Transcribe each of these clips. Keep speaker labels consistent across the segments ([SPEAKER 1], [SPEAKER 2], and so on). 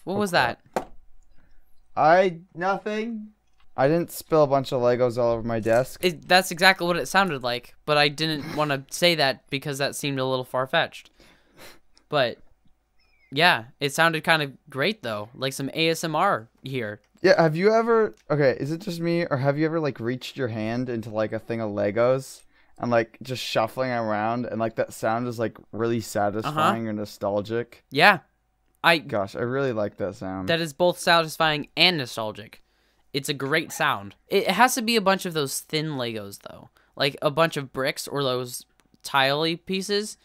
[SPEAKER 1] What was that?
[SPEAKER 2] Nothing. I didn't spill a bunch of Legos all over my desk.
[SPEAKER 1] That's exactly what it sounded like, but I didn't want to say that because that seemed a little far-fetched. But, yeah, it sounded kind of great, though. Like some ASMR here.
[SPEAKER 2] Yeah, have you ever... Okay, is it just me, or have you ever, like, reached your hand into, like, a thing of Legos and, like, just shuffling around, and, like, that sound is, like, really satisfying or nostalgic?
[SPEAKER 1] Yeah.
[SPEAKER 2] Gosh, I really like that sound.
[SPEAKER 1] That is both satisfying and nostalgic. It's a great sound. It has to be a bunch of those thin Legos, though. Like, a bunch of bricks or those tile-y pieces.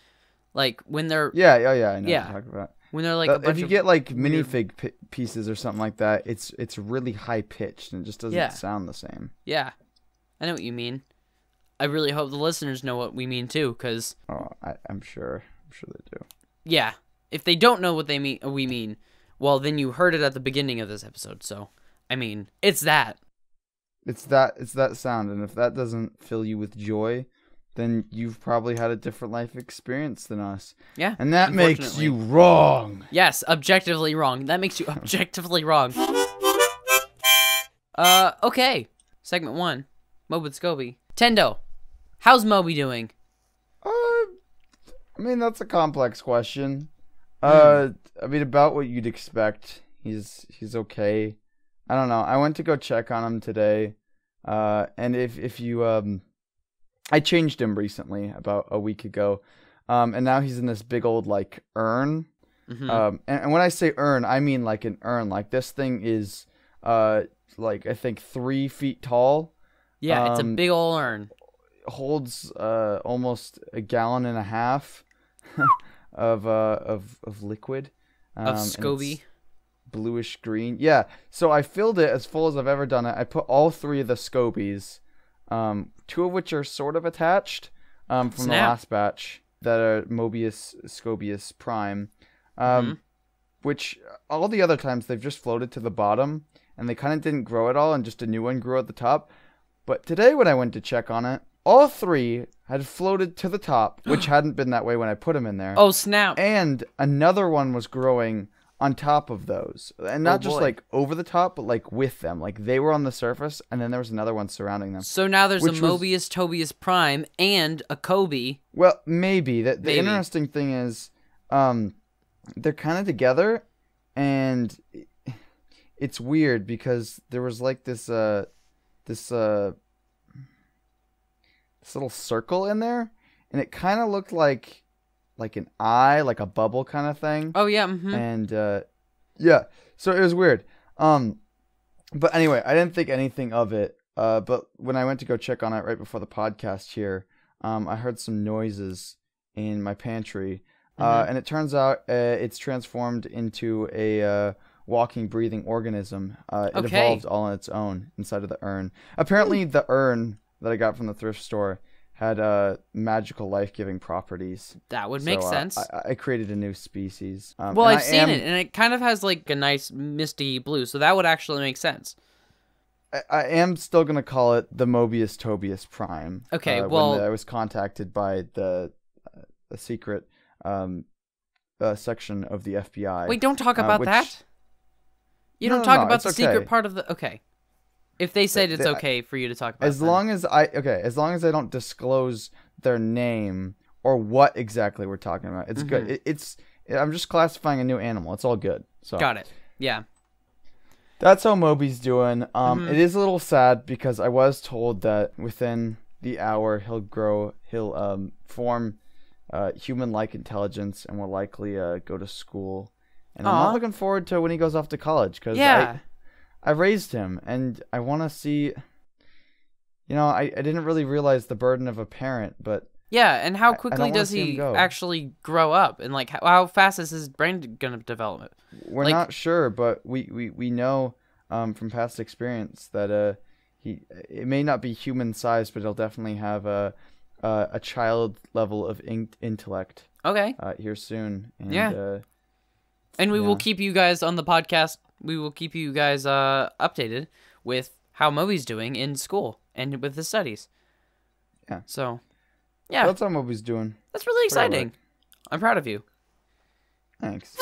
[SPEAKER 1] Like, when they're...
[SPEAKER 2] Yeah, I know what you're talking about.
[SPEAKER 1] When they're, like, a bunch
[SPEAKER 2] if you
[SPEAKER 1] of
[SPEAKER 2] get, like, minifig pieces or something like that, it's really high-pitched, and it just doesn't sound the same.
[SPEAKER 1] Yeah. I know what you mean. I really hope the listeners know what we mean, too, because...
[SPEAKER 2] Oh, I'm sure. I'm sure they do.
[SPEAKER 1] Yeah. If they don't know what we mean, well, then you heard it at the beginning of this episode, so... I mean, it's that.
[SPEAKER 2] It's that sound, and if that doesn't fill you with joy, then you've probably had a different life experience than us.
[SPEAKER 1] Yeah.
[SPEAKER 2] And that makes you wrong.
[SPEAKER 1] Yes, objectively wrong. That makes you objectively wrong. Okay. Segment 1. Mo with Scobie. Tendo, how's Moby doing?
[SPEAKER 2] I mean, that's a complex question. I mean, about what you'd expect. He's okay. I don't know. I went to go check on him today, and if you I changed him recently about a week ago, and now he's in this big old like urn. And when I say urn, I mean like an urn. Like this thing is like I think 3 feet tall.
[SPEAKER 1] Yeah, it's a big old urn.
[SPEAKER 2] Holds almost 1.5 gallons of liquid.
[SPEAKER 1] Of Scobie.
[SPEAKER 2] Bluish green. Yeah, so I filled it as full as I've ever done it. I put all 3 of the Scobies, 2 of which are sort of attached from the last batch that are Mobius Scobius Prime, which all the other times they've just floated to the bottom and they kind of didn't grow at all and just a new one grew at the top. But today when I went to check on it, all 3 had floated to the top, which hadn't been that way when I put them in there.
[SPEAKER 1] Oh, snap.
[SPEAKER 2] And another one was growing on top of those, and not just like over the top, but like with them. Like they were on the surface, and then there was another one surrounding them.
[SPEAKER 1] So now there's a Mobius Tobius Prime and a Kobe.
[SPEAKER 2] Well, maybe. The interesting thing is, they're kind of together, and it's weird because there was like this little circle in there, and it kind of looked like an eye, like a bubble kind of thing.
[SPEAKER 1] Oh, yeah.
[SPEAKER 2] And, yeah, so it was weird. But anyway, I didn't think anything of it. But when I went to go check on it right before the podcast here, I heard some noises in my pantry. And it turns out it's transformed into a walking, breathing organism. It evolved all on its own inside of the urn. Apparently, the urn that I got from the thrift store had magical life-giving properties.
[SPEAKER 1] That would make sense.
[SPEAKER 2] I created a new species.
[SPEAKER 1] Well, I've seen it, and it kind of has like a nice misty blue, so that would actually make sense.
[SPEAKER 2] I am still going to call it the Mobius Tobius Prime.
[SPEAKER 1] Okay, well...
[SPEAKER 2] When I was contacted by the secret section of the FBI.
[SPEAKER 1] Wait, don't talk about that. You don't talk about the secret part of the... Okay. If they said it's okay for you to talk about
[SPEAKER 2] as long as I don't disclose their name or what exactly we're talking about, it's good. I'm just classifying a new animal. It's all good. So
[SPEAKER 1] got it. Yeah.
[SPEAKER 2] That's how Moby's doing. It is a little sad because I was told that within the hour he'll form human-like intelligence and will likely go to school. And I'm not looking forward to when he goes off to college because I raised him, and I want to see, I didn't really realize the burden of a parent, but...
[SPEAKER 1] Yeah, and how quickly does he actually grow up? And, like, how fast is his brain going to develop?
[SPEAKER 2] We're not sure, but we know from past experience that it may not be human-sized, but he'll definitely have a child level of intellect.
[SPEAKER 1] Okay.
[SPEAKER 2] Here soon. And,
[SPEAKER 1] and we will keep you guys on the podcast. We will keep you guys updated with how Moby's doing in school and with his studies.
[SPEAKER 2] Yeah.
[SPEAKER 1] So, yeah.
[SPEAKER 2] That's how Moby's doing.
[SPEAKER 1] That's really exciting. I'm proud of you.
[SPEAKER 2] Thanks.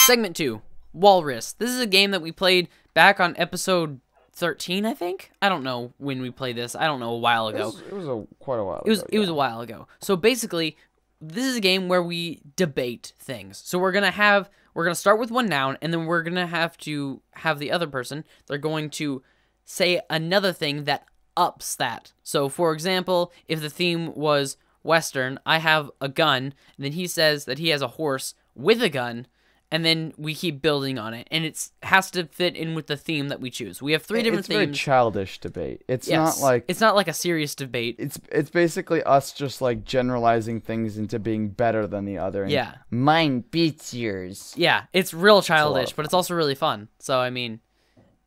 [SPEAKER 1] Segment 2. Walrus. This is a game that we played back on episode 13, I think. I don't know when we played this. I don't know, a while ago.
[SPEAKER 2] It was quite a while.
[SPEAKER 1] It was a while ago. So basically, this is a game where we debate things. So we're gonna start with one noun, and then we're gonna have to have the other person. They're going to say another thing that ups that. So for example, if the theme was Western, I have a gun, and then he says that he has a horse with a gun, and then we keep building on it, and it has to fit in with the theme that we choose. We have three different themes.
[SPEAKER 2] It's very childish debate. It's not like
[SPEAKER 1] a serious debate.
[SPEAKER 2] It's basically us just like generalizing things into being better than the other. And
[SPEAKER 1] yeah,
[SPEAKER 2] mine beats yours.
[SPEAKER 1] Yeah, it's real childish, but it's also really fun. So I mean,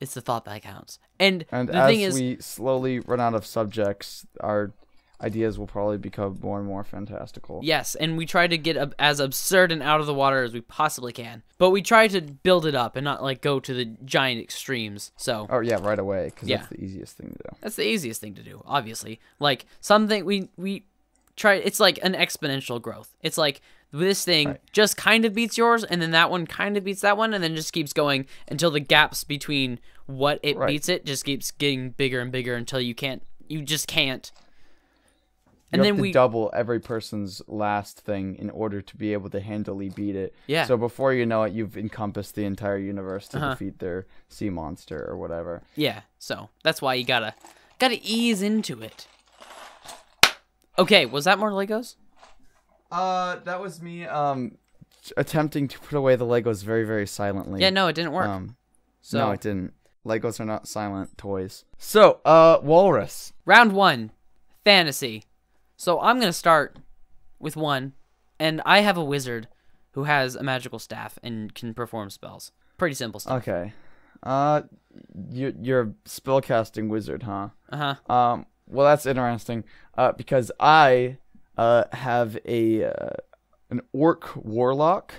[SPEAKER 1] it's the thought that counts. And the thing is,
[SPEAKER 2] we slowly run out of subjects, our ideas will probably become more and more fantastical.
[SPEAKER 1] Yes, and we try to get as absurd and out of the water as we possibly can. But we try to build it up and not like go to the giant extremes. So.
[SPEAKER 2] Oh yeah, right away, because that's the easiest thing to do.
[SPEAKER 1] That's the easiest thing to do, obviously. Like something we try. It's like an exponential growth. It's like this thing just kind of beats yours, and then that one kind of beats that one, and then just keeps going until the gaps between what it beats it just keeps getting bigger and bigger until you just can't.
[SPEAKER 2] And then we double every person's last thing in order to be able to handily beat it.
[SPEAKER 1] Yeah.
[SPEAKER 2] So before you know it, you've encompassed the entire universe to defeat their sea monster or whatever.
[SPEAKER 1] Yeah. So that's why you gotta ease into it. Okay. Was that more Legos?
[SPEAKER 2] That was me attempting to put away the Legos very, very silently.
[SPEAKER 1] Yeah. No, it didn't work.
[SPEAKER 2] No, it didn't. Legos are not silent toys. So, Walrus.
[SPEAKER 1] Round 1, fantasy. So I'm going to start with one, and I have a wizard who has a magical staff and can perform spells. Pretty simple stuff.
[SPEAKER 2] Okay. You're a spellcasting wizard, huh?
[SPEAKER 1] Uh-huh.
[SPEAKER 2] Well, that's interesting, because I have an orc warlock.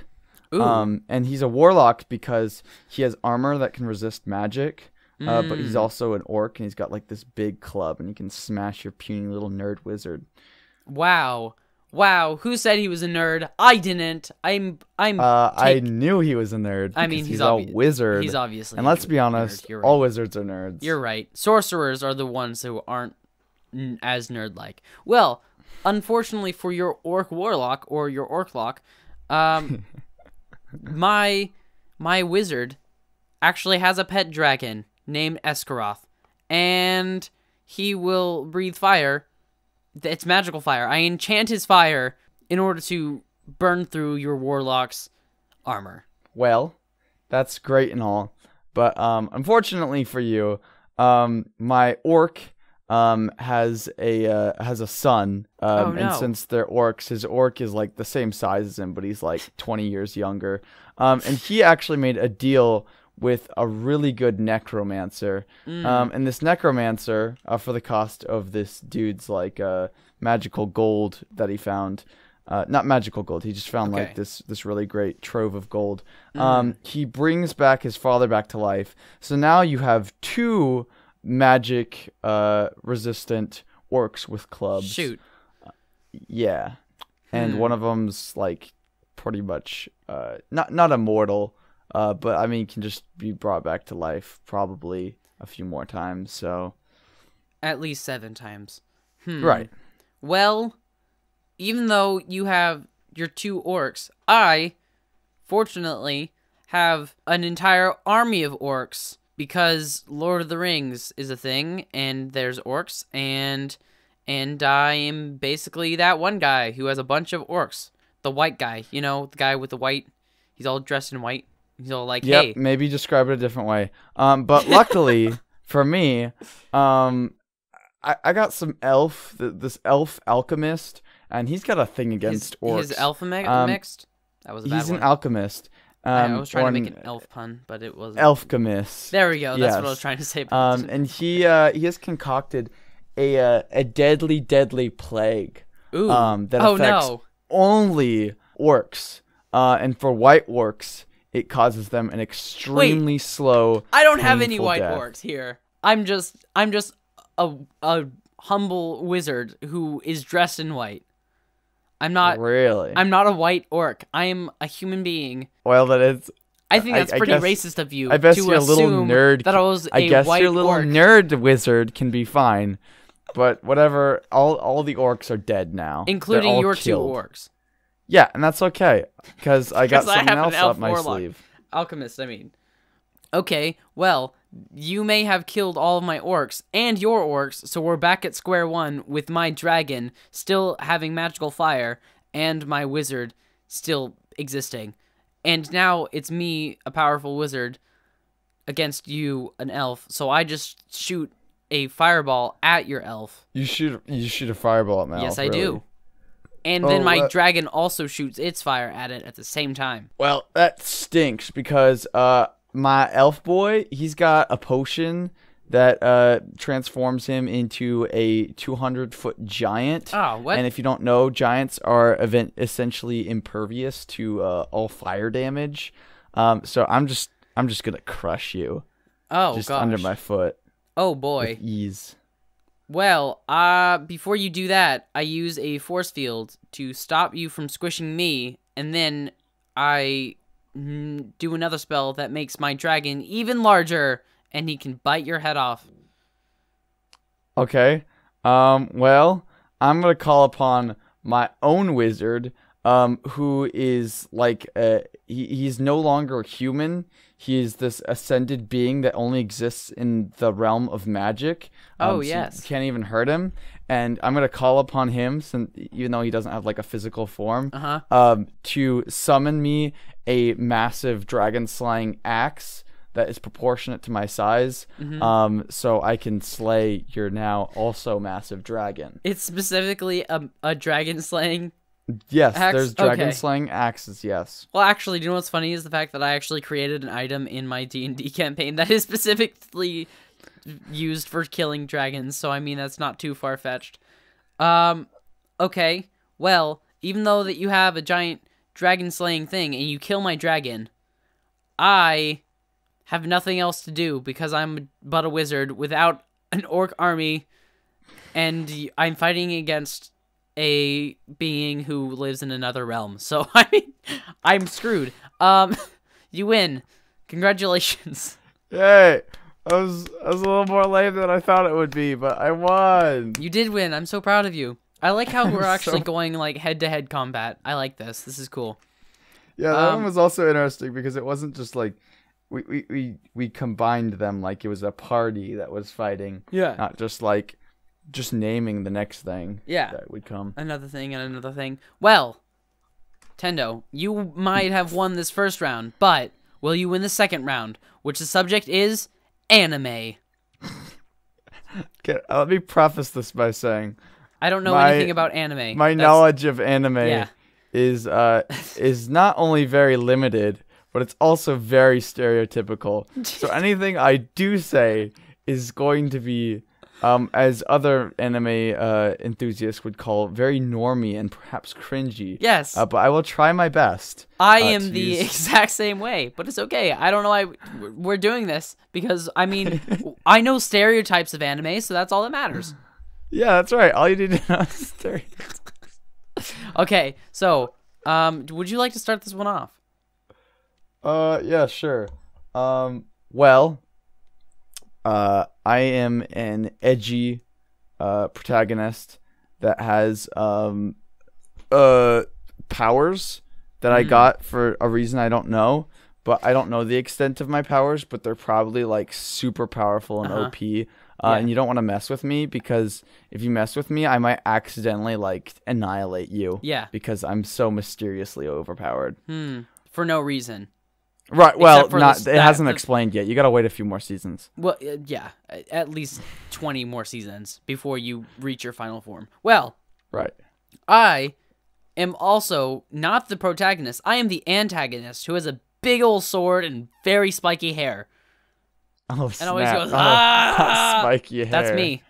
[SPEAKER 1] Ooh.
[SPEAKER 2] And he's a warlock because he has armor that can resist magic. But he's also an orc, and he's got like this big club, and he can smash your puny little nerd wizard.
[SPEAKER 1] Wow. Who said he was a nerd? I didn't.
[SPEAKER 2] I knew he was a nerd.
[SPEAKER 1] I mean, he's
[SPEAKER 2] a wizard.
[SPEAKER 1] He's obviously.
[SPEAKER 2] And let's be honest,
[SPEAKER 1] right.
[SPEAKER 2] all wizards are nerds.
[SPEAKER 1] You're right. Sorcerers are the ones who aren't as nerd-like. Well, unfortunately for your orc warlock or your orclock, my wizard actually has a pet dragon named Escaroth, and he will breathe fire. It's magical fire. I enchant his fire in order to burn through your warlock's armor.
[SPEAKER 2] Well, that's great and all, but unfortunately for you, my orc has a son, and since they're orcs, his orc is like the same size as him, but he's like 20 years younger. And he actually made a deal with a really good necromancer. And this necromancer, for the cost of this dude's like magical gold that he found, not magical gold, he just found like this really great trove of gold. He brings back his father back to life. So now you have 2 magic resistant orcs with clubs.
[SPEAKER 1] Shoot.
[SPEAKER 2] Yeah. And one of them's like pretty much not immortal, but I mean can just be brought back to life probably a few more times. So
[SPEAKER 1] at least 7 times.
[SPEAKER 2] Right.
[SPEAKER 1] Well, even though you have your 2 orcs, I fortunately have an entire army of orcs. Because Lord of the Rings is a thing, and there's orcs, and I am basically that one guy who has a bunch of orcs. The white guy, you know, the guy with the white, he's all dressed in white. He's all like, hey.
[SPEAKER 2] Yep, maybe describe it a different way. But luckily for me, I got some this elf alchemist, and he's got a thing against orcs.
[SPEAKER 1] His elf mixed? That was a bad one.
[SPEAKER 2] He's an alchemist.
[SPEAKER 1] I was trying to make an elf pun, but it wasn't.
[SPEAKER 2] Elfchemist.
[SPEAKER 1] There we go. That's what I was trying to say.
[SPEAKER 2] And he has concocted a deadly plague.
[SPEAKER 1] Ooh.
[SPEAKER 2] That affects only orcs. And for white orcs, it causes them an extremely slow.
[SPEAKER 1] I don't have any white
[SPEAKER 2] death.
[SPEAKER 1] orcs here. I'm just a humble wizard who is dressed in white. I'm not
[SPEAKER 2] really.
[SPEAKER 1] I'm not a white orc. I am a human being.
[SPEAKER 2] Well, that is
[SPEAKER 1] I think that's pretty
[SPEAKER 2] guess,
[SPEAKER 1] racist of you
[SPEAKER 2] I guess
[SPEAKER 1] to
[SPEAKER 2] your little
[SPEAKER 1] assume
[SPEAKER 2] nerd.
[SPEAKER 1] that I was
[SPEAKER 2] I
[SPEAKER 1] a
[SPEAKER 2] guess
[SPEAKER 1] white
[SPEAKER 2] your little
[SPEAKER 1] orc.
[SPEAKER 2] nerd wizard can be fine, but whatever. All the orcs are dead now,
[SPEAKER 1] Including
[SPEAKER 2] They're all
[SPEAKER 1] your
[SPEAKER 2] killed.
[SPEAKER 1] 2 orcs.
[SPEAKER 2] Yeah, and that's okay because I got
[SPEAKER 1] 'Cause I
[SPEAKER 2] something
[SPEAKER 1] have an
[SPEAKER 2] else
[SPEAKER 1] elf
[SPEAKER 2] up my
[SPEAKER 1] warlock.
[SPEAKER 2] sleeve.
[SPEAKER 1] Alchemist, I mean. Okay, well, you may have killed all of my orcs and your orcs, so we're back at square one with my dragon still having magical fire and my wizard still existing. And now it's me, a powerful wizard, against you, an elf. So I just shoot a fireball at your elf.
[SPEAKER 2] You shoot a fireball at my elf.
[SPEAKER 1] Yes, I
[SPEAKER 2] really?
[SPEAKER 1] do. And then my dragon also shoots its fire at it at the same time.
[SPEAKER 2] Well, that stinks because my elf boy, he's got a potion that transforms him into a 200-foot giant.
[SPEAKER 1] Oh, what?
[SPEAKER 2] And if you don't know, giants are essentially impervious to all fire damage. So I'm just gonna crush you.
[SPEAKER 1] Oh,
[SPEAKER 2] just
[SPEAKER 1] gosh.
[SPEAKER 2] under my foot.
[SPEAKER 1] Oh, boy.
[SPEAKER 2] With ease.
[SPEAKER 1] Well, before you do that, I use a force field to stop you from squishing me, and then I do another spell that makes my dragon even larger, and he can bite your head off.
[SPEAKER 2] Okay. Well, I'm gonna call upon my own wizard, who is like he's no longer human. He is this ascended being that only exists in the realm of magic.
[SPEAKER 1] Oh,
[SPEAKER 2] so
[SPEAKER 1] yes.
[SPEAKER 2] you can't even hurt him. And I'm gonna call upon him, since even though he doesn't have like a physical form, to summon me a massive dragon slaying axe that is proportionate to my size, so I can slay your now also massive dragon.
[SPEAKER 1] It's specifically a dragon slaying.
[SPEAKER 2] Yes,
[SPEAKER 1] axe?
[SPEAKER 2] there's dragon
[SPEAKER 1] Okay.
[SPEAKER 2] slaying axes. Yes.
[SPEAKER 1] Well, actually, do you know what's funny is the fact that I actually created an item in my D&D campaign that is specifically used for killing dragons, so I mean that's not too far-fetched. Okay, well, even though that you have a giant dragon slaying thing and you kill my dragon, I have nothing else to do because I'm but a wizard without an orc army, and I'm fighting against a being who lives in another realm. So, I mean, I'm screwed. You win. Congratulations.
[SPEAKER 2] Yay! I was a little more lame than I thought it would be, but I won.
[SPEAKER 1] You did win. I'm so proud of you. I like how we're actually
[SPEAKER 2] So-
[SPEAKER 1] going like head-to-head combat. I like this. This is cool.
[SPEAKER 2] Yeah, that one was also interesting because it wasn't just like we combined them like it was a party that was fighting.
[SPEAKER 1] Yeah.
[SPEAKER 2] Not just like just naming the next thing.
[SPEAKER 1] Yeah.
[SPEAKER 2] That would come.
[SPEAKER 1] Another thing and another thing. Well, Tendo, you might have won this first round, but will you win the second round, which the subject is anime.
[SPEAKER 2] Okay, let me preface this by saying
[SPEAKER 1] I don't know anything about anime.
[SPEAKER 2] my knowledge of anime
[SPEAKER 1] Yeah.
[SPEAKER 2] is not only very limited, but it's also very stereotypical. So anything I do say is going to be, as other anime enthusiasts would call, very normie and perhaps cringy.
[SPEAKER 1] Yes.
[SPEAKER 2] But I will try my best.
[SPEAKER 1] I am
[SPEAKER 2] to
[SPEAKER 1] the
[SPEAKER 2] use-
[SPEAKER 1] exact same way, but it's okay. I don't know why we're doing this because, I mean, I know stereotypes of anime, so that's all that matters.
[SPEAKER 2] Yeah, that's right. All you need to know is stereotypes.
[SPEAKER 1] Okay, so, would you like to start this one off?
[SPEAKER 2] Yeah, sure. Well, I am an edgy protagonist that has powers that I got for a reason I don't know, but I don't know the extent of my powers, but they're probably like super powerful and OP. And you don't want to mess with me because if you mess with me, I might accidentally like annihilate you.
[SPEAKER 1] Yeah.
[SPEAKER 2] Because I'm so mysteriously overpowered.
[SPEAKER 1] For no reason.
[SPEAKER 2] Right. Well,
[SPEAKER 1] Except for
[SPEAKER 2] not
[SPEAKER 1] this-
[SPEAKER 2] it
[SPEAKER 1] that-
[SPEAKER 2] hasn't
[SPEAKER 1] the-
[SPEAKER 2] explained yet. You gotta wait a few more seasons.
[SPEAKER 1] Well, yeah, at least 20 more seasons before you reach your final form. Well,
[SPEAKER 2] Right.
[SPEAKER 1] I am also not the protagonist. I am the antagonist who has a big old sword and very spiky hair.
[SPEAKER 2] Oh,
[SPEAKER 1] And always
[SPEAKER 2] snap.
[SPEAKER 1] goes,
[SPEAKER 2] Oh,
[SPEAKER 1] ah!
[SPEAKER 2] spiky hair.
[SPEAKER 1] That's me.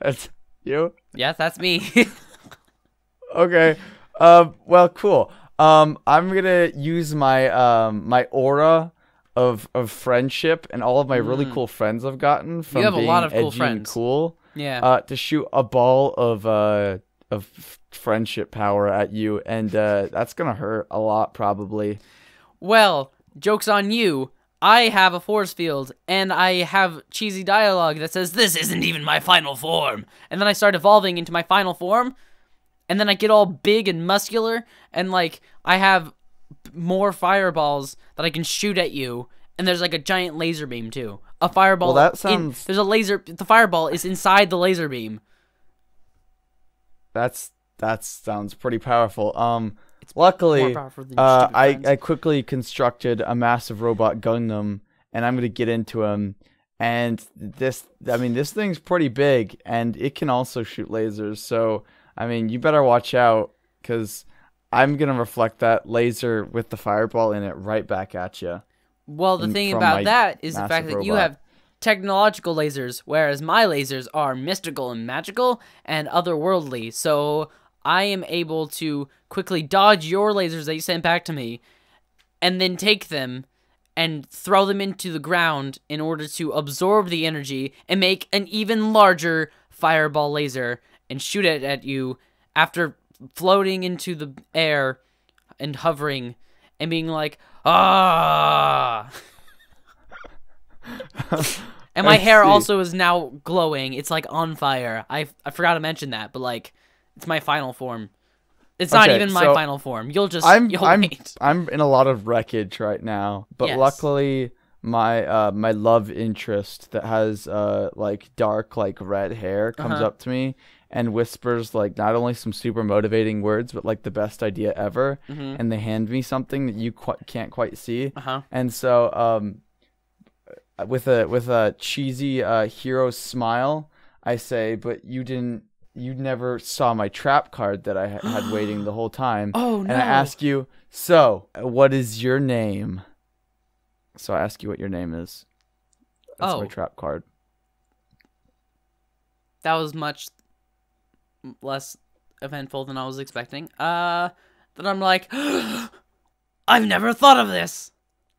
[SPEAKER 2] That's you.
[SPEAKER 1] Yeah, that's me.
[SPEAKER 2] Okay. Well, cool. I'm gonna use my my aura of friendship and all of my really cool friends I've gotten from
[SPEAKER 1] have a
[SPEAKER 2] being
[SPEAKER 1] lot of cool
[SPEAKER 2] edgy
[SPEAKER 1] friends.
[SPEAKER 2] and cool.
[SPEAKER 1] Yeah.
[SPEAKER 2] To shoot a ball of friendship power at you, and that's gonna hurt a lot probably.
[SPEAKER 1] Well, joke's on you. I have a force field, and I have cheesy dialogue that says, this isn't even my final form. And then I start evolving into my final form, and then I get all big and muscular, and, like, I have more fireballs that I can shoot at you, and there's, like, a giant laser beam, too. A fireball.
[SPEAKER 2] Well, that sounds...
[SPEAKER 1] there's a laser... The fireball is inside the laser beam.
[SPEAKER 2] That sounds pretty powerful. Luckily, I quickly constructed a massive robot Gundam, and I'm gonna get into him. And this thing's pretty big, and it can also shoot lasers. So, I mean, you better watch out, because I'm gonna reflect that laser with the fireball in it right back at you.
[SPEAKER 1] Well, the thing about that is the fact that you have technological lasers, whereas my lasers are mystical and magical and otherworldly. So I am able to quickly dodge your lasers that you sent back to me, and then take them and throw them into the ground in order to absorb the energy and make an even larger fireball laser and shoot it at you after floating into the air and hovering and being like, ah. And my hair also is now glowing. It's like on fire. I forgot to mention that, but like, it's my final form. It's not even my final form. You'll wait.
[SPEAKER 2] I'm in a lot of wreckage right now, but luckily my my love interest that has like dark like red hair comes up to me and whispers like not only some super motivating words but like the best idea ever, and they hand me something that you can't quite see, and so with a cheesy hero smile, I say, but you never saw my trap card that I had waiting the whole time.
[SPEAKER 1] Oh, no.
[SPEAKER 2] And I ask you, so, what is your name? So I ask you what your name is. That's my trap card.
[SPEAKER 1] That was much less eventful than I was expecting. Then I'm like, I've never thought of this.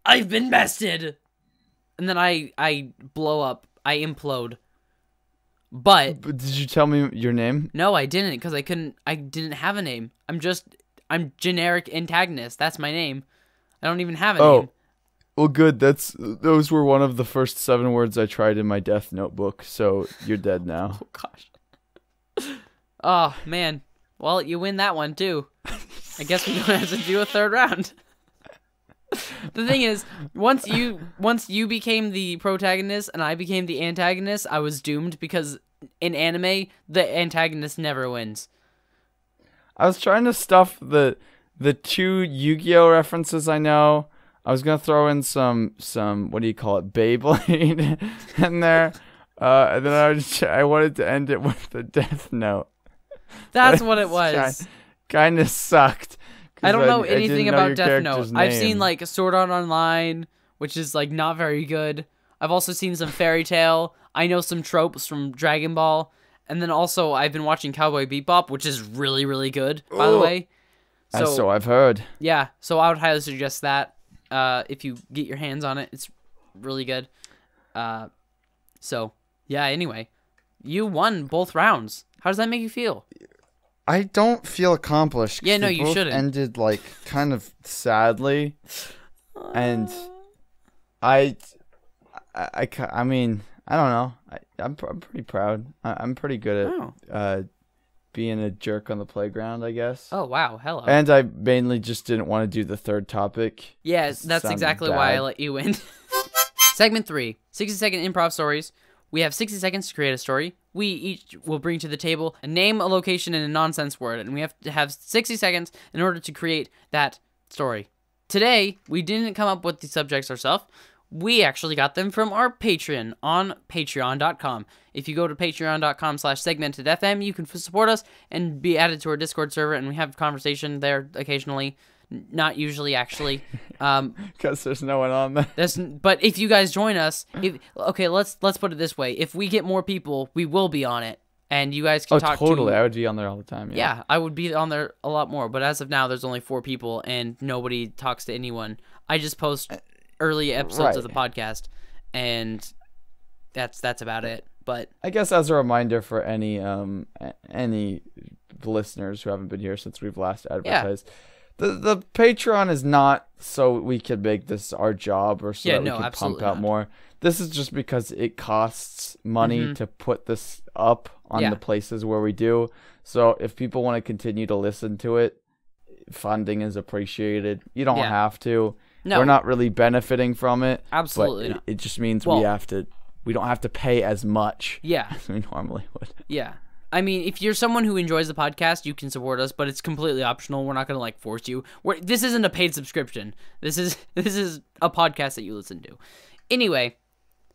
[SPEAKER 1] I've been bested. And then I blow up. I implode. But
[SPEAKER 2] did you tell me your name?
[SPEAKER 1] No, I didn't, because I didn't have a name. I'm generic antagonist. That's my name. I don't even have a name.
[SPEAKER 2] Well, good. Those were one of the first 7 words I tried in my death notebook. So you're dead now.
[SPEAKER 1] Oh gosh. Oh man. Well, you win that one too. I guess we don't have to do a 3rd round. The thing is, once you became the protagonist and I became the antagonist, I was doomed, because in anime, the antagonist never wins.
[SPEAKER 2] I was trying to stuff the 2 Yu-Gi-Oh references I know. I was gonna throw in some what do you call it, Beyblade in there, and then I wanted to end it with the Death Note.
[SPEAKER 1] That's what it was.
[SPEAKER 2] Kind of sucked.
[SPEAKER 1] I don't know anything about Death Note. I've seen like Sword Art Online, which is like not very good. I've also seen some Fairy Tail. I know some tropes from Dragon Ball, and then also I've been watching Cowboy Bebop, which is really, really good, by the way.
[SPEAKER 2] So I've heard.
[SPEAKER 1] Yeah, so I would highly suggest that if you get your hands on it. It's really good. So yeah. Anyway, you won both rounds. How does that make you feel?
[SPEAKER 2] I don't feel accomplished.
[SPEAKER 1] Yeah, no, you shouldn't.
[SPEAKER 2] Ended like kind of sadly, and I mean, I don't know. I'm pretty proud. I'm pretty good at being a jerk on the playground, I guess.
[SPEAKER 1] Oh wow, hello.
[SPEAKER 2] And I mainly just didn't want to do the 3rd topic.
[SPEAKER 1] Yeah, that's exactly why I let you win. Segment 3: 60-second improv stories. We have 60 seconds to create a story. We each will bring to the table a name, a location, and a nonsense word, and we have to have 60 seconds in order to create that story. Today, we didn't come up with the subjects ourselves. We actually got them from our Patreon on patreon.com. If you go to patreon.com/segmentedfm, you can support us and be added to our Discord server, and we have conversation there occasionally. Not usually, actually.
[SPEAKER 2] Because there's no one on there.
[SPEAKER 1] But if you guys join us, let's put it this way: if we get more people, we will be on it, and you guys can talk.
[SPEAKER 2] Totally, I would be on there all the time.
[SPEAKER 1] Yeah, I would be on there a lot more. But as of now, there's only 4 people, and nobody talks to anyone. I just post early episodes of the podcast, and that's about it. But
[SPEAKER 2] I guess as a reminder for any listeners who haven't been here since we've last advertised. The Patreon is not so we could make this our job or so
[SPEAKER 1] Yeah,
[SPEAKER 2] that we
[SPEAKER 1] no,
[SPEAKER 2] could pump
[SPEAKER 1] absolutely
[SPEAKER 2] out
[SPEAKER 1] not.
[SPEAKER 2] more. This is just because it costs money to put this up on
[SPEAKER 1] Yeah.
[SPEAKER 2] the places where we do. So if people want to continue to listen to it, funding is appreciated. You don't
[SPEAKER 1] Yeah.
[SPEAKER 2] have to.
[SPEAKER 1] No.
[SPEAKER 2] We're not really benefiting from it.
[SPEAKER 1] Absolutely
[SPEAKER 2] but
[SPEAKER 1] not.
[SPEAKER 2] it just means
[SPEAKER 1] Well-
[SPEAKER 2] we don't have to pay as much
[SPEAKER 1] Yeah.
[SPEAKER 2] as we normally would.
[SPEAKER 1] Yeah. I mean, if you're someone who enjoys the podcast, you can support us, but it's completely optional. We're not going to like force you. This isn't a paid subscription. This is a podcast that you listen to. Anyway,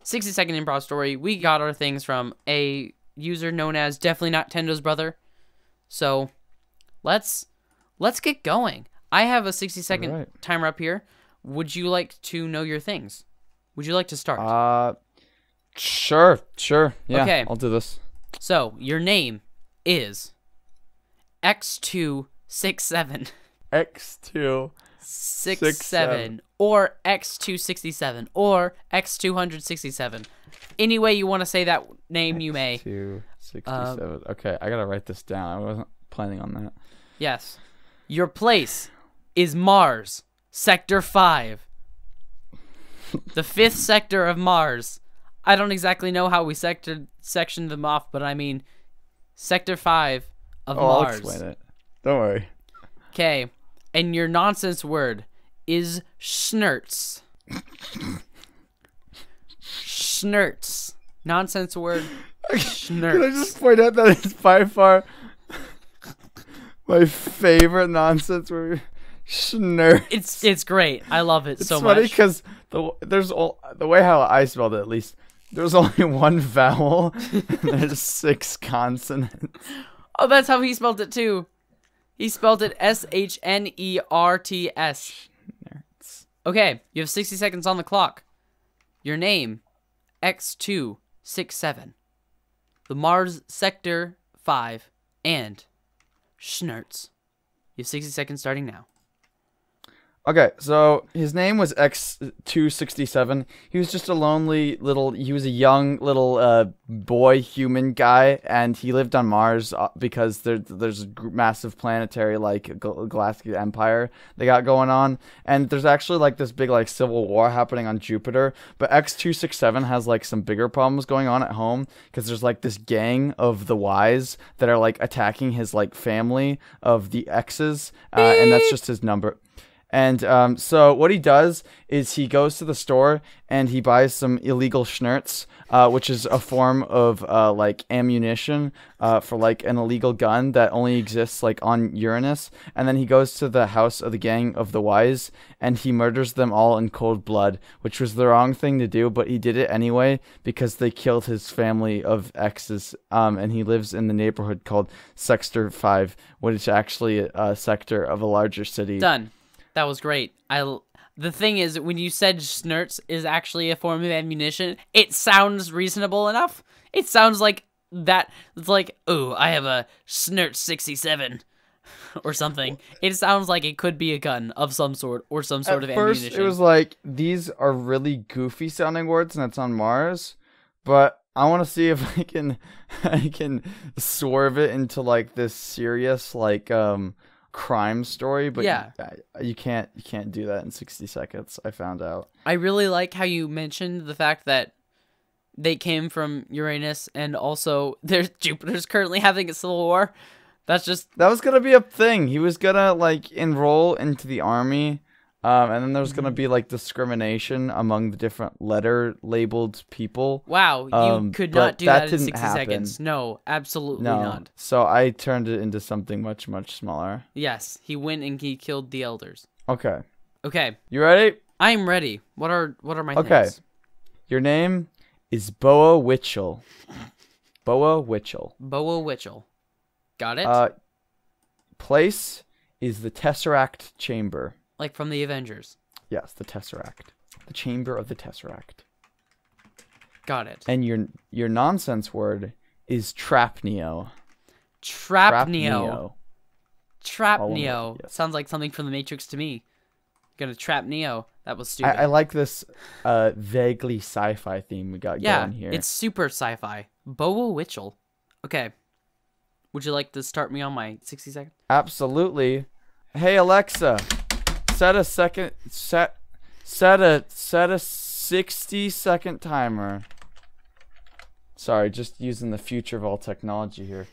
[SPEAKER 1] 60-second improv story. We got our things from a user known as Definitely Not Tendo's Brother. So, let's get going. I have a 60-second
[SPEAKER 2] Alright.
[SPEAKER 1] timer up here. Would you like to know your things? Would you like to start?
[SPEAKER 2] Sure. Yeah,
[SPEAKER 1] Okay.
[SPEAKER 2] I'll do this.
[SPEAKER 1] So, your name is X267.
[SPEAKER 2] X2.
[SPEAKER 1] 67 or X267 or X267. Any way you want to say that name, you may.
[SPEAKER 2] 267. Okay, I gotta write this down. I wasn't planning on that.
[SPEAKER 1] Yes. Your place is Mars, Sector 5. The 5th sector of Mars. I don't exactly know how we sectioned them off, but I mean, Sector 5 of
[SPEAKER 2] I'll
[SPEAKER 1] Mars.
[SPEAKER 2] explain it. Don't worry.
[SPEAKER 1] Okay. And your nonsense word is schnurts. Schnurts. Nonsense word.
[SPEAKER 2] Can I
[SPEAKER 1] Schnurts.
[SPEAKER 2] just point out that it's by far my favorite nonsense word? Schnurr.
[SPEAKER 1] It's great. I love it
[SPEAKER 2] It's
[SPEAKER 1] so
[SPEAKER 2] funny
[SPEAKER 1] much.
[SPEAKER 2] because the way how I spelled it, at least, there's only one vowel and there's 6 consonants.
[SPEAKER 1] Oh, that's how he spelled it too. He spelled it Shnerts. Okay, you have 60 seconds on the clock. Your name, X267. The Mars Sector 5 and Schnurts. You have 60 seconds starting now.
[SPEAKER 2] Okay, so his name was X267. He was just a he was a young little boy human guy, and he lived on Mars because there's a massive planetary galactic empire they got going on, and there's actually like this big like civil war happening on Jupiter. But X267 has like some bigger problems going on at home because there's like this gang of the Ys that are like attacking his like family of the X's, and that's just his number. And so what he does is he goes to the store and he buys some illegal schnurts, which is a form of like ammunition for like an illegal gun that only exists like on Uranus. And then he goes to the house of the gang of the Ys and he murders them all in cold blood, which was the wrong thing to do, but he did it anyway because they killed his family of X's. And he lives in the neighborhood called Sector 5, which is actually a sector of a larger city.
[SPEAKER 1] Done. That was great. The thing is, when you said schnurts is actually a form of ammunition, it sounds reasonable enough. It sounds like that. It's like, oh, I have a schnurt 67 or something. It sounds like it could be a gun of some sort or some sort of ammunition.
[SPEAKER 2] At first, it was like, these are really goofy sounding words and it's on Mars, but I want to see if I can swerve it into like this serious like crime story, but
[SPEAKER 1] yeah,
[SPEAKER 2] you can't do that in 60 seconds. I found out.
[SPEAKER 1] I really like how you mentioned the fact that they came from Uranus and also Jupiter's currently having a civil war. That
[SPEAKER 2] was gonna be a thing. He was gonna like enroll into the army, and then there's gonna be like discrimination among the different letter labeled people.
[SPEAKER 1] Wow, you could not do that in 60 seconds. No, absolutely not.
[SPEAKER 2] So I turned it into something much, much smaller.
[SPEAKER 1] Yes, he went and he killed the elders.
[SPEAKER 2] Okay.
[SPEAKER 1] You
[SPEAKER 2] ready?
[SPEAKER 1] I am ready. What are my
[SPEAKER 2] Okay.
[SPEAKER 1] things?
[SPEAKER 2] Your name is Boa Witchell. Boa Witchell.
[SPEAKER 1] Boa Witchell. Got it?
[SPEAKER 2] Place is the Tesseract Chamber.
[SPEAKER 1] Like from the Avengers.
[SPEAKER 2] Yes, the Tesseract. The Chamber of the Tesseract.
[SPEAKER 1] Got it.
[SPEAKER 2] And your nonsense word is Trapneo.
[SPEAKER 1] Trapneo.
[SPEAKER 2] Yes.
[SPEAKER 1] Sounds like something from the Matrix to me. Gonna trap Neo. That was stupid.
[SPEAKER 2] I like this vaguely sci-fi theme we got going here.
[SPEAKER 1] It's super sci-fi. Boa Witchell. Okay. Would you like to start me on my 60 seconds?
[SPEAKER 2] Absolutely. Hey Alexa, set a 60-second timer. Sorry, just using the future of all technology here.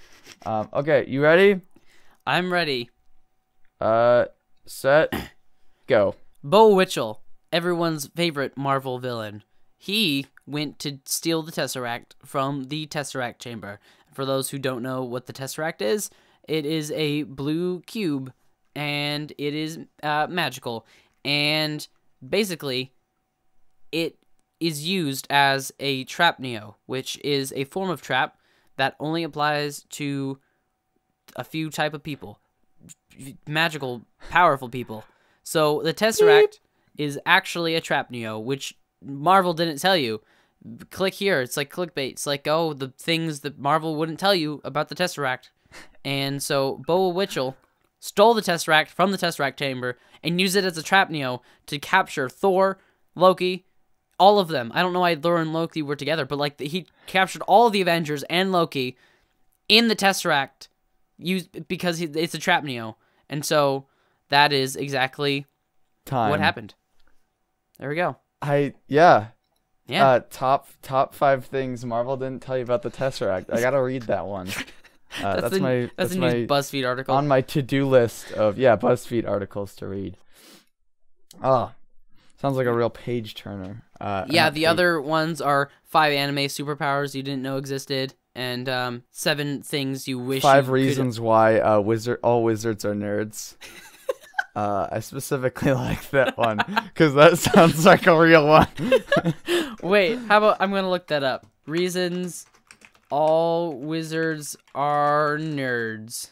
[SPEAKER 2] Okay, you ready?
[SPEAKER 1] I'm ready.
[SPEAKER 2] Set, go.
[SPEAKER 1] Bo Witchell, everyone's favorite Marvel villain. He went to steal the Tesseract from the Tesseract chamber. For those who don't know what the Tesseract is, it is a blue cube, and it is magical. And basically, it is used as a trap neo, which is a form of trap that only applies to a few type of people. Magical, powerful people. So the Tesseract is actually a trap neo, which Marvel didn't tell you. Click here. It's like clickbait. It's like, oh, the things that Marvel wouldn't tell you about the Tesseract. And so Boa Witchell stole the Tesseract from the Tesseract chamber and used it as a trap neo to capture Thor, Loki, all of them. I don't know why Thor and Loki were together, but like he captured all of the Avengers and Loki in the Tesseract because it's a trap neo. And so that is exactly what happened. There we go.
[SPEAKER 2] Yeah.
[SPEAKER 1] Top
[SPEAKER 2] 5 things Marvel didn't tell you about the Tesseract. I gotta read that one. That's a new
[SPEAKER 1] BuzzFeed article
[SPEAKER 2] on my to-do list of BuzzFeed articles to read. Oh, sounds like a real page turner.
[SPEAKER 1] The other ones are 5 anime superpowers you didn't know existed, and 7 things you wish.
[SPEAKER 2] 5 reasons why all wizards are nerds. I specifically like that one because that sounds like a real one.
[SPEAKER 1] Wait, how about I'm gonna look that up? Reasons all wizards are nerds.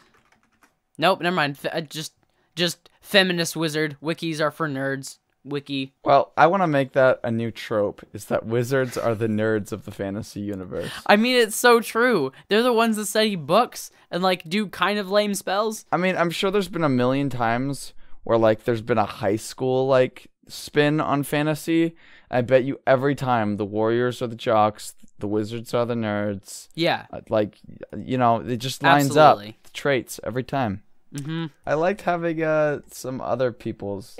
[SPEAKER 1] Nope, never mind. Just feminist wizard. Wikis are for nerds. Wiki.
[SPEAKER 2] Well, I want to make that a new trope. Is that wizards are the nerds of the fantasy universe?
[SPEAKER 1] I mean, it's so true. They're the ones that study books and like do kind of lame spells.
[SPEAKER 2] I mean, I'm sure there's been a million times where like there's been a high school like spin on fantasy. I bet you every time the warriors are the jocks, the wizards are the nerds.
[SPEAKER 1] Yeah.
[SPEAKER 2] It just lines up the traits every time.
[SPEAKER 1] Mm-hmm.
[SPEAKER 2] I liked having some other people's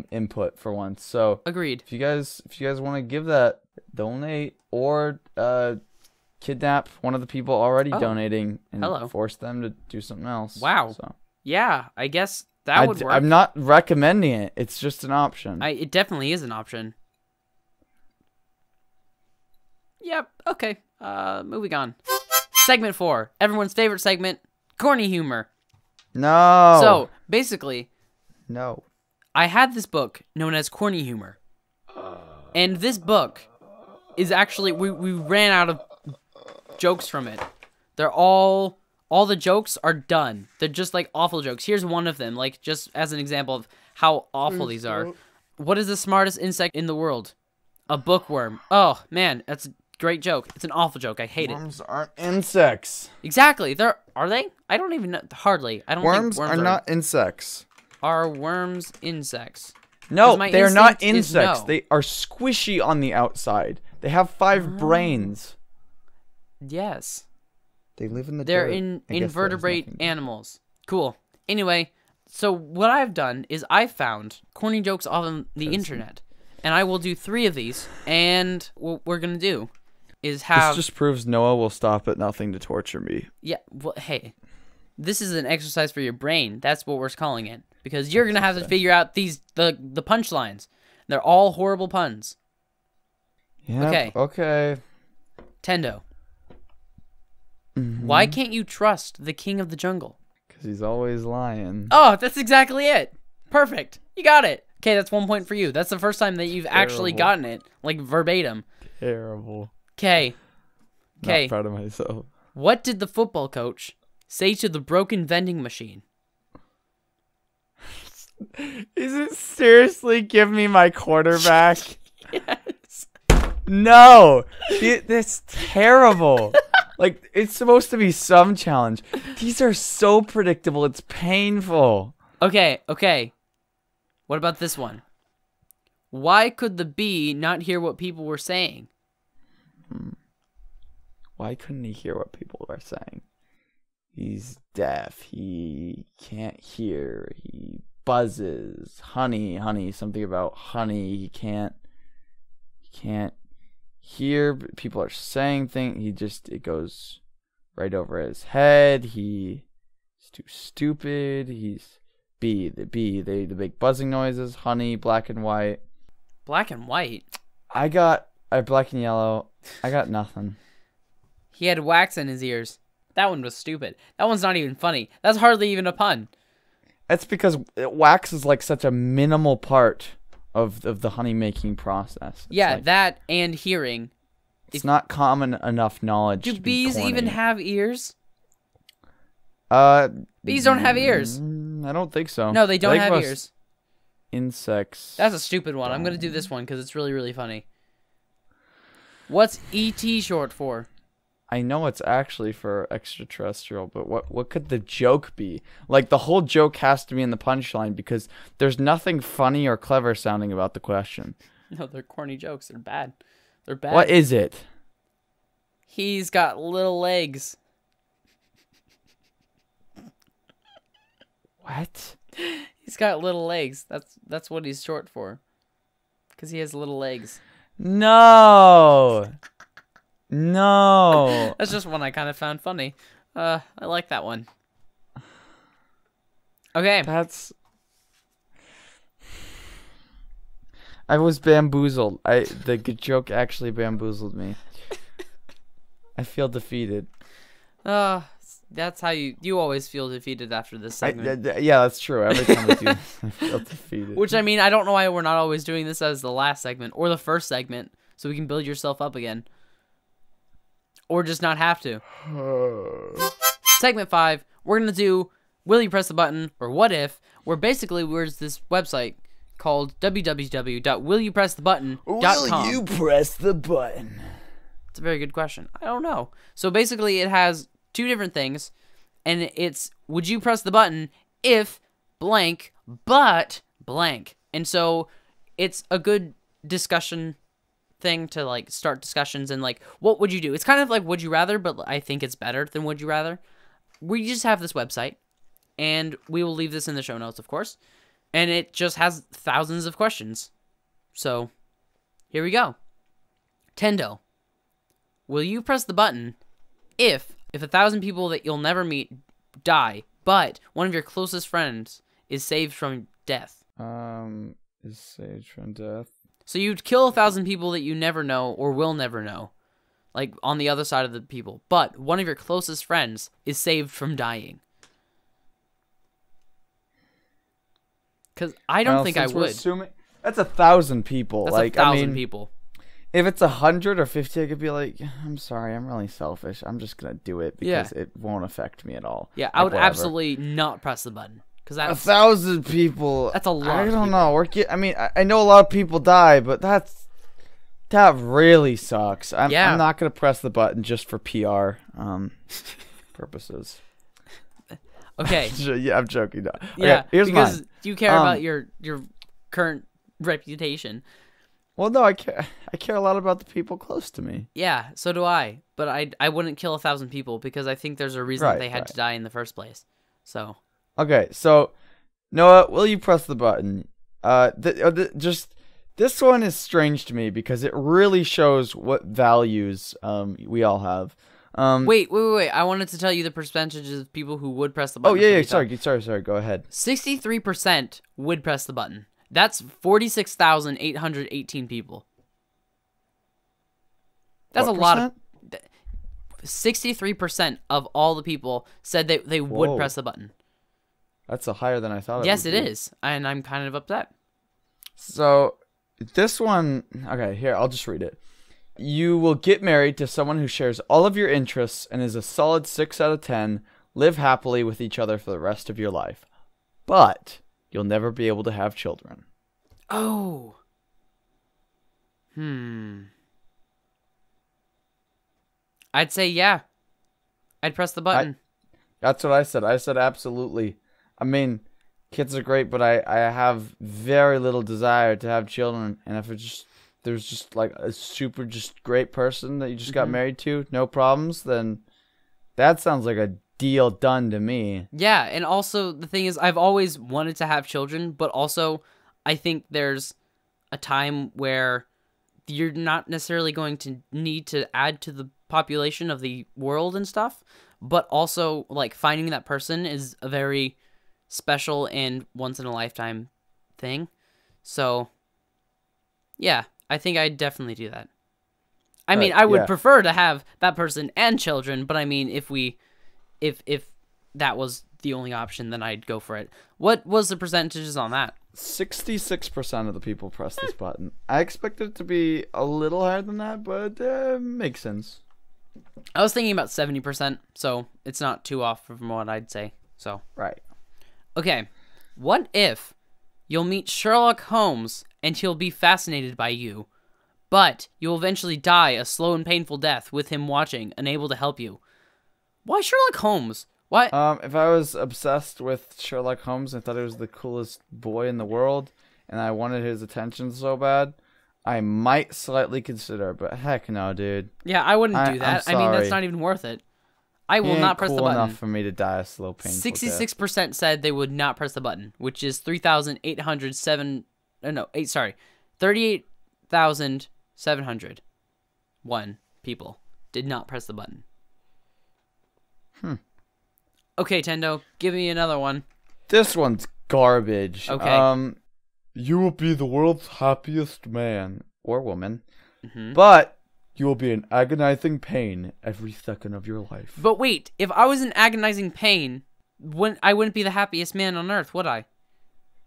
[SPEAKER 2] input for once. So
[SPEAKER 1] agreed.
[SPEAKER 2] If you guys want to give that, donate or kidnap one of the people already donating and force them to do something else.
[SPEAKER 1] Wow.
[SPEAKER 2] So
[SPEAKER 1] yeah, I guess that would work.
[SPEAKER 2] I'm not recommending it. It's just an option.
[SPEAKER 1] It definitely is an option. Yep. Okay. Moving on. Segment 4. Everyone's favorite segment. Corny humor.
[SPEAKER 2] No.
[SPEAKER 1] So basically,
[SPEAKER 2] no.
[SPEAKER 1] I had this book known as Corny Humor, and this book is actually we ran out of jokes from it. They're all the jokes are done. They're just like awful jokes. Here's one of them, like just as an example of how awful these are. What is the smartest insect in the world? A bookworm. Oh man, that's a great joke. It's an awful joke. I hate it.
[SPEAKER 2] Worms aren't insects.
[SPEAKER 1] Exactly. Are they? I don't even know. Hardly. I don't think worms
[SPEAKER 2] are not insects.
[SPEAKER 1] Are worms insects?
[SPEAKER 2] No, they are not insects. No. They are squishy on the outside. They have 5 brains.
[SPEAKER 1] Yes.
[SPEAKER 2] They live in the
[SPEAKER 1] They're
[SPEAKER 2] dirt.
[SPEAKER 1] invertebrate animals. Cool. Anyway, so what I've done is I found corny jokes on the internet. And I will do 3 of these. And what we're going to do is have...
[SPEAKER 2] This just proves Noah will stop at nothing to torture me.
[SPEAKER 1] Yeah, well, hey. This is an exercise for your brain. That's what we're calling it. Because you're going to have to figure out the punchlines. They're all horrible puns.
[SPEAKER 2] Yeah. Okay.
[SPEAKER 1] Tendo. Why can't you trust the king of the jungle?
[SPEAKER 2] Because he's always lying.
[SPEAKER 1] Oh, that's exactly it. Perfect. You got it. Okay, that's 1 point for you. That's the first time that you've actually gotten it. Like, verbatim.
[SPEAKER 2] Terrible.
[SPEAKER 1] Okay.
[SPEAKER 2] Not proud of myself.
[SPEAKER 1] What did the football coach say to the broken vending machine?
[SPEAKER 2] Is it seriously give me my quarterback?
[SPEAKER 1] Yes.
[SPEAKER 2] No. That's terrible. Like, it's supposed to be some challenge. These are so predictable. It's painful.
[SPEAKER 1] Okay. What about this one? Why could the bee not hear what people were saying?
[SPEAKER 2] Why couldn't he hear what people were saying? He's deaf. He can't hear. He buzzes. Honey, something about honey. He can't hear. People are saying things. It goes right over his head. He's too stupid. He's the big buzzing noises. Honey, black and white.
[SPEAKER 1] Black and white?
[SPEAKER 2] I got black and yellow. I got nothing.
[SPEAKER 1] He had wax in his ears. That one was stupid. That one's not even funny. That's hardly even a pun.
[SPEAKER 2] That's because wax is like such a minimal part of the honey making process.
[SPEAKER 1] Yeah, that and hearing.
[SPEAKER 2] It's not common enough knowledge.
[SPEAKER 1] Do
[SPEAKER 2] to be
[SPEAKER 1] bees
[SPEAKER 2] corny.
[SPEAKER 1] even have ears? Bees don't have ears.
[SPEAKER 2] I don't think so.
[SPEAKER 1] No, they don't
[SPEAKER 2] I think
[SPEAKER 1] have
[SPEAKER 2] most
[SPEAKER 1] ears.
[SPEAKER 2] Insects.
[SPEAKER 1] That's a stupid one. I'm going to do this one because it's really, really funny. What's ET short for?
[SPEAKER 2] I know it's actually for extraterrestrial, but what could the joke be? Like, the whole joke has to be in the punchline because there's nothing funny or clever sounding about the question.
[SPEAKER 1] No, they're corny jokes. They're bad. They're bad.
[SPEAKER 2] What is it?
[SPEAKER 1] He's got little legs.
[SPEAKER 2] What?
[SPEAKER 1] He's got little legs. That's what he's short for. Because he has little legs.
[SPEAKER 2] No. No.
[SPEAKER 1] That's just one I kind of found funny. I like that one. Okay.
[SPEAKER 2] I was bamboozled. The joke actually bamboozled me. I feel defeated.
[SPEAKER 1] That's how you always feel defeated after this segment.
[SPEAKER 2] Yeah, that's true. Every time I do this, I feel defeated.
[SPEAKER 1] Which, I mean, I don't know why we're not always doing this as the last segment or the first segment, so we can build yourself up again. Or just not have to. Segment 5, we're going to do Will You Press the Button, or What If, where basically there's this website called www.willyoupressthebutton.com.
[SPEAKER 2] Will you press the button?
[SPEAKER 1] It's a very good question. I don't know. So basically it has two different things, and it's would you press the button if blank but blank. And so it's a good discussion thing to like start discussions and like what would you do. It's kind of like would you rather, but I think it's better than would you rather. We just have this website, and we will leave this in the show notes, of course, and it just has thousands of questions. So here we go. Tendo, will you press the button if 1,000 people that you'll never meet die, but one of your closest friends is saved from death?
[SPEAKER 2] Is saved from death.
[SPEAKER 1] So you'd kill 1,000 people that you never know or will never know, like on the other side of the people, but one of your closest friends is saved from dying. Because I don't think I would.
[SPEAKER 2] That's 1,000 people.
[SPEAKER 1] That's
[SPEAKER 2] like
[SPEAKER 1] 1,000 people.
[SPEAKER 2] If it's 100 or 50, I could be like, I'm sorry, I'm really selfish. I'm just gonna do it because it won't affect me at all.
[SPEAKER 1] Yeah, I would absolutely not press the button because that's
[SPEAKER 2] 1,000 people.
[SPEAKER 1] That's a lot.
[SPEAKER 2] I don't know. I know a lot of people die, but that really sucks. I'm not gonna press the button just for PR purposes.
[SPEAKER 1] Okay.
[SPEAKER 2] Yeah, I'm joking. No.
[SPEAKER 1] Yeah,
[SPEAKER 2] okay, here's
[SPEAKER 1] because
[SPEAKER 2] mine.
[SPEAKER 1] you care about your current reputation.
[SPEAKER 2] Well, no, I care a lot about the people close to me.
[SPEAKER 1] Yeah, so do I. But I wouldn't kill 1,000 people because I think there's a reason that they had to die in the first place. So.
[SPEAKER 2] Okay, so Noah, will you press the button? This one is strange to me because it really shows what values we all have.
[SPEAKER 1] Wait. I wanted to tell you the percentages of people who would press the button.
[SPEAKER 2] Oh yeah. Sorry. Go ahead.
[SPEAKER 1] 63% would press the button. That's 46,818 people. That's
[SPEAKER 2] what
[SPEAKER 1] a lot
[SPEAKER 2] percent?
[SPEAKER 1] of. 63% of all the people said that they would press the button.
[SPEAKER 2] That's higher than I thought.
[SPEAKER 1] Yes, it is, and I'm kind of upset.
[SPEAKER 2] So this one, okay, here I'll just read it. You will get married to someone who shares all of your interests and is a solid 6 out of 10. Live happily with each other for the rest of your life, but you'll never be able to have children.
[SPEAKER 1] Oh. I'd say yeah. I'd press the button.
[SPEAKER 2] That's what I said. I said absolutely. I mean, kids are great, but I have very little desire to have children. And if there's just like a super just great person that you just got married to, no problems, then that sounds like a deal done to me.
[SPEAKER 1] Yeah, and also the thing is, I've always wanted to have children, but also I think there's a time where you're not necessarily going to need to add to the population of the world and stuff, but also like finding that person is a very special and once in a lifetime thing. So yeah, I think I'd definitely do that. I mean, I would prefer to have that person and children, but I mean, if that was the only option, then I'd go for it. What was the percentages on that?
[SPEAKER 2] 66% of the people press this button. I expected it to be a little higher than that, but makes sense.
[SPEAKER 1] I was thinking about 70%, so it's not too off from what I'd say. So
[SPEAKER 2] right.
[SPEAKER 1] Okay, what if you'll meet Sherlock Holmes and he'll be fascinated by you, but you'll eventually die a slow and painful death with him watching, unable to help you? Why Sherlock Holmes? Why?
[SPEAKER 2] If I was obsessed with Sherlock Holmes and thought he was the coolest boy in the world, and I wanted his attention so bad, I might slightly consider. But heck no, dude.
[SPEAKER 1] Yeah, I wouldn't do that. I mean, that's not even worth it. I will not press the button.
[SPEAKER 2] Enough for me to die a slow, painful
[SPEAKER 1] 66% said they would not press the button, which is 3,807. No, 38,701 people did not press the button. Okay, Tendo, give me another one.
[SPEAKER 2] This one's garbage.
[SPEAKER 1] Okay.
[SPEAKER 2] You will be the world's happiest man or woman, but you will be in agonizing pain every second of your life.
[SPEAKER 1] But wait, if I was in agonizing pain, I wouldn't be the happiest man on earth, would I?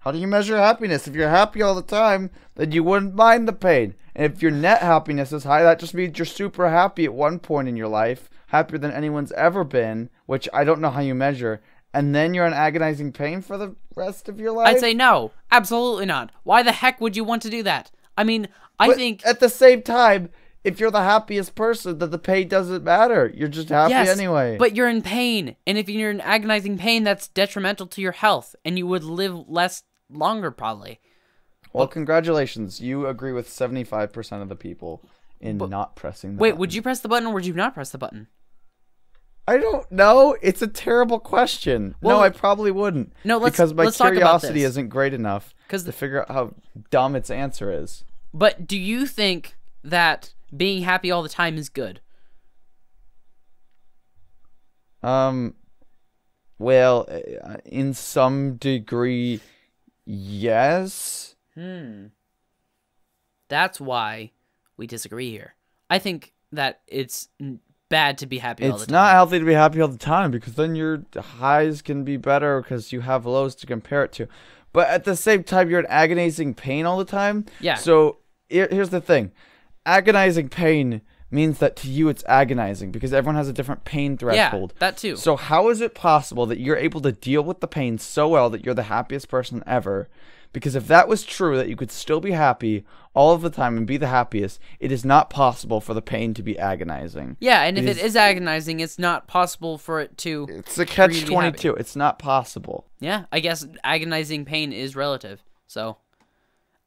[SPEAKER 2] How do you measure happiness? If you're happy all the time, then you wouldn't mind the pain. And if your net happiness is high, that just means you're super happy at one point in your life. Happier than anyone's ever been, which I don't know how you measure, and then you're in agonizing pain for the rest of your life?
[SPEAKER 1] I'd say no. Absolutely not. Why the heck would you want to do that? I mean, I think...
[SPEAKER 2] At the same time, if you're the happiest person, then the pain doesn't matter. You're just happy anyway.
[SPEAKER 1] But you're in pain, and if you're in agonizing pain, that's detrimental to your health, and you would live longer, probably.
[SPEAKER 2] Well, congratulations. You agree with 75% of the people in not pressing the button.
[SPEAKER 1] Wait, would you press the button, or would you not press the button?
[SPEAKER 2] I don't know. It's a terrible question.
[SPEAKER 1] Well,
[SPEAKER 2] no, I probably wouldn't.
[SPEAKER 1] No,
[SPEAKER 2] because my curiosity
[SPEAKER 1] isn't
[SPEAKER 2] isn't great enough to figure out how dumb its answer is.
[SPEAKER 1] But do you think that being happy all the time is good?
[SPEAKER 2] Well, in some degree, yes.
[SPEAKER 1] That's why we disagree here. I think that it's bad to be happy all the time.
[SPEAKER 2] It's not healthy to be happy all the time, because then your highs can be better because you have lows to compare it to. But at the same time, you're in agonizing pain all the time.
[SPEAKER 1] Yeah.
[SPEAKER 2] So here's the thing. Agonizing pain means that to you it's agonizing because everyone has a different pain threshold.
[SPEAKER 1] Yeah, that too.
[SPEAKER 2] So how is it possible that you're able to deal with the pain so well that you're the happiest person ever? Because if that was true, that you could still be happy all of the time and be the happiest, it is not possible for the pain to be agonizing.
[SPEAKER 1] Yeah, and if it is agonizing, it's not possible for it to...
[SPEAKER 2] It's a catch-22. It's not possible.
[SPEAKER 1] Yeah, I guess agonizing pain is relative. So,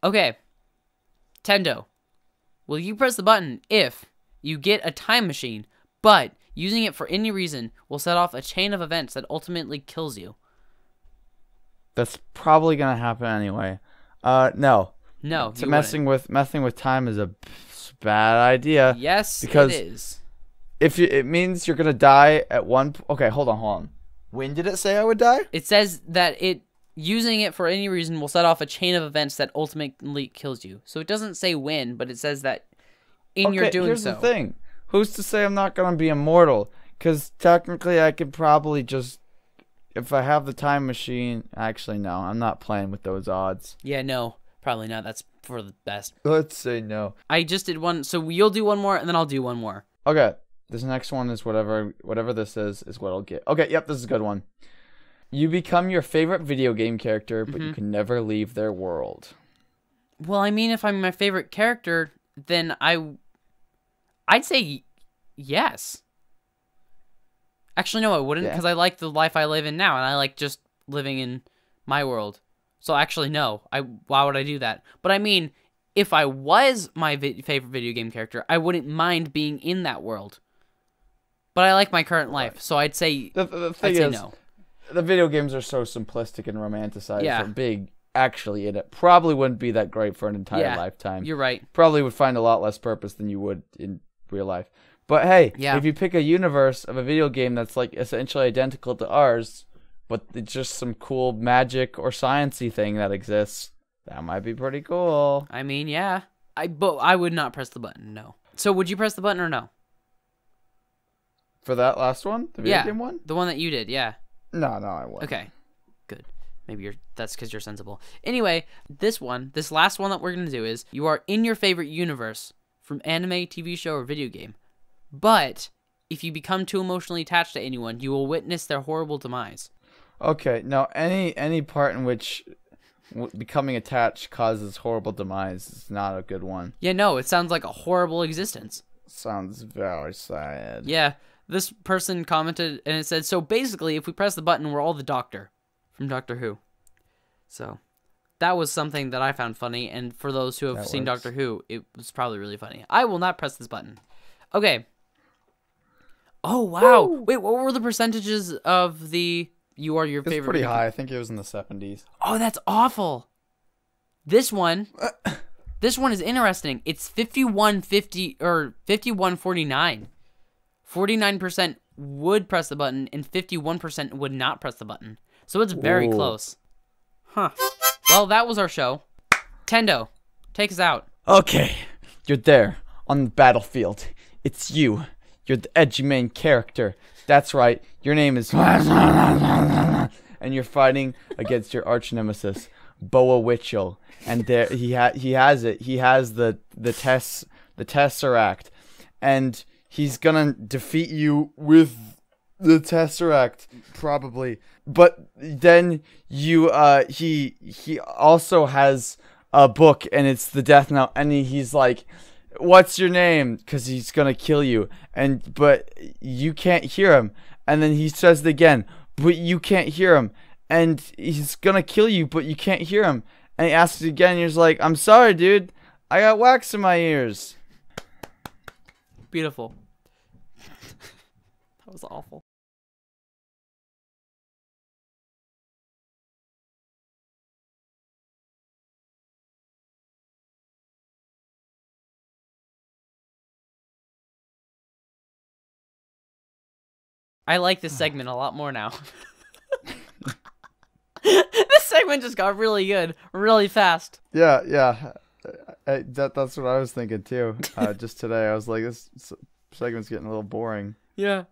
[SPEAKER 1] okay. Tendo, will you press the button if you get a time machine, but using it for any reason will set off a chain of events that ultimately kills you?
[SPEAKER 2] That's probably gonna happen anyway. No.
[SPEAKER 1] No.
[SPEAKER 2] Messing with time is a bad idea.
[SPEAKER 1] Yes,
[SPEAKER 2] because
[SPEAKER 1] it is.
[SPEAKER 2] It means you're gonna die at one. Okay, hold on. When did it say I would die?
[SPEAKER 1] It says that using it for any reason will set off a chain of events that ultimately kills you. So it doesn't say when, but it says that your doing
[SPEAKER 2] here's
[SPEAKER 1] so.
[SPEAKER 2] The thing. Who's to say I'm not gonna be immortal? Because technically, I could probably just. If I have the time machine... Actually, no. I'm not playing with those odds.
[SPEAKER 1] Yeah, no. Probably not. That's for the best.
[SPEAKER 2] Let's say no.
[SPEAKER 1] I just did one. So you'll do one more, and then I'll do one more.
[SPEAKER 2] Okay. This next one is whatever this is what I'll get. Okay, yep, this is a good one. You become your favorite video game character, but you can never leave their world.
[SPEAKER 1] Well, I mean, if I'm my favorite character, then I'd say yes. Actually, no, I wouldn't, because I like the life I live in now, and I like just living in my world. So actually, no. Why would I do that? But I mean, if I was my favorite video game character, I wouldn't mind being in that world. But I like my current life, so I'd say
[SPEAKER 2] The thing is,
[SPEAKER 1] no.
[SPEAKER 2] the video games are so simplistic and romanticized.
[SPEAKER 1] Yeah.
[SPEAKER 2] So being actually in it probably wouldn't be that great for an entire lifetime.
[SPEAKER 1] You're right.
[SPEAKER 2] Probably would find a lot less purpose than you would in real life. But hey, if you pick a universe of a video game that's like essentially identical to ours, but it's just some cool magic or sciencey thing that exists, that might be pretty cool.
[SPEAKER 1] I mean, yeah. But I would not press the button, no. So would you press the button or no?
[SPEAKER 2] For that last one? The video game one?
[SPEAKER 1] The one that you did, yeah.
[SPEAKER 2] No, I wouldn't.
[SPEAKER 1] Okay. Good. Maybe that's because you're sensible. Anyway, this last one that we're going to do is you are in your favorite universe from anime, TV show, or video game. But if you become too emotionally attached to anyone, you will witness their horrible demise.
[SPEAKER 2] Okay, now any part in which becoming attached causes horrible demise is not a good one.
[SPEAKER 1] Yeah, no, it sounds like a horrible existence.
[SPEAKER 2] Sounds very sad.
[SPEAKER 1] Yeah, this person commented and it said, so basically, if we press the button, we're all the Doctor from Doctor Who. So that was something that I found funny, and for those who have seen Doctor Who, it was probably really funny. I will not press this button. Okay. Oh, wow. Woo! Wait, what were the percentages of the you are your favorite?
[SPEAKER 2] It's pretty high. I think it was in the 70s.
[SPEAKER 1] Oh, that's awful. This one is interesting. It's 51-50 or 51-49. 49% would press the button and 51% would not press the button. So it's very close. Huh. Well, that was our show. Tendo, take us out.
[SPEAKER 2] Okay. You're there on the battlefield. It's you. You're the edgy main character. That's right. Your name is and you're fighting against your arch nemesis, Boa Witchell. And there he has it. He has the Tesseract. And he's gonna defeat you with the Tesseract, probably. But then he also has a book, and it's the Death Note, and he's like, what's your name? Because he's gonna kill you, but you can't hear him. And then he says it again, but you can't hear him, and he's gonna kill you, but you can't hear him. And he asks again, and he's like, I'm sorry, dude, I got wax in my ears.
[SPEAKER 1] Beautiful. That was awful. I like this segment a lot more now. This segment just got really good, really fast.
[SPEAKER 2] Yeah. That's what I was thinking too. Just today, I was like, this segment's getting a little boring.
[SPEAKER 1] Yeah.